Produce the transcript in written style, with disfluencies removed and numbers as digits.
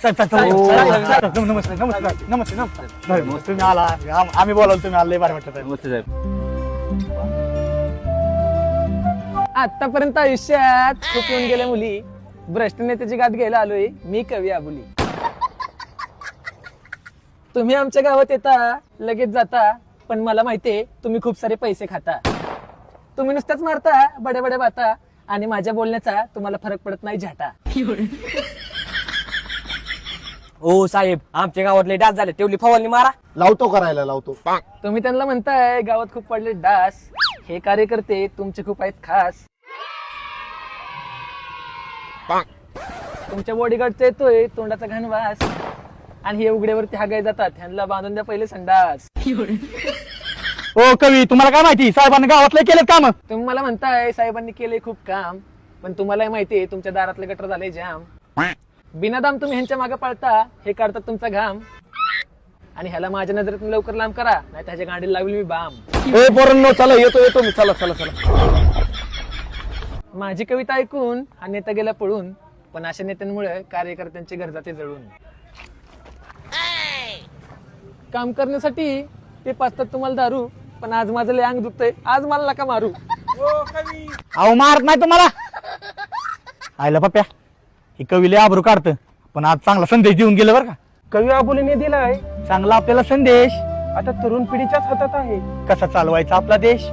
नमस्ते नमस्कार नमस्ते नमस्कार तुम्ही आला आम्ही बोलावलं तुम्ही आले बरं वाटत नमस्ते साहेब. आतापर्यंत आयुष्यात खूप येऊन गेल्या मुली, भ्रष्ट नेत्याची गाठ घ्यायला आलोय मी कवी आबुली. तुम्ही आमच्या गावात येता लगेच जाता, पण मला माहितीये तुम्ही खूप सारे पैसे खाता. तुम्ही नुसत्याच मारता बड्या बड्या बाता आणि माझ्या बोलण्याचा तुम्हाला फरक पडत नाही झाटा. ओ साहेब, आमच्या गावातले डास झाले, तेवढी फवारणी मारा. लावतो करायला लावतो. तुम्ही त्यांना म्हणताय गावात खूप पडले डास, हे कार्यकर्ते तुमचे खूप आहेत खास. तुमच्या बॉडीगार्डचा येतोय तोंडाचा घाण वास, आणि हे उघड्यावरती हागाय जातात, ह्यांना बांधून द्या पहिले संडास. ओ कवी, तुम्हाला काय माहिती साहेबांनी गावातले केलेत काम? तुम्ही मला म्हणताय साहेबांनी केले खूप काम, पण तुम्हाला माहितीये तुमच्या दारातले गटर झाले जाम. बिनादाम तुम्ही ह्यांच्या मागे पळता, हे काढतात तुमचा घाम, आणि ह्याला माझ्या नजरेतून लवकर लांब करा, नाही त्याच्या गाडीला लावली मी बाम. ए पोरांनो, चला येतो मी. चला चला चला. माझी कविता ऐकून हा नेता गेला पळून, पण अशा नेत्यांमुळे कार्यकर्त्यांचे घर जाते जळून. काम करण्यासाठी ते पाचतात तुम्हाला दारू, पण आज माझं लय अंग दुखतंय, आज मला नका मारू. अहो मारत नाही तुम्हाला. आयला पप्प्या, हे कवी लय आबरू काढतं, पण आज चांगला संदेश देऊन गेलं बरं का. कवी आबोलीने दिलाय चांगला आपल्याला संदेश आता तरुण पिढीच्याच हातात आहे. कसा चालवायचा आपला देश.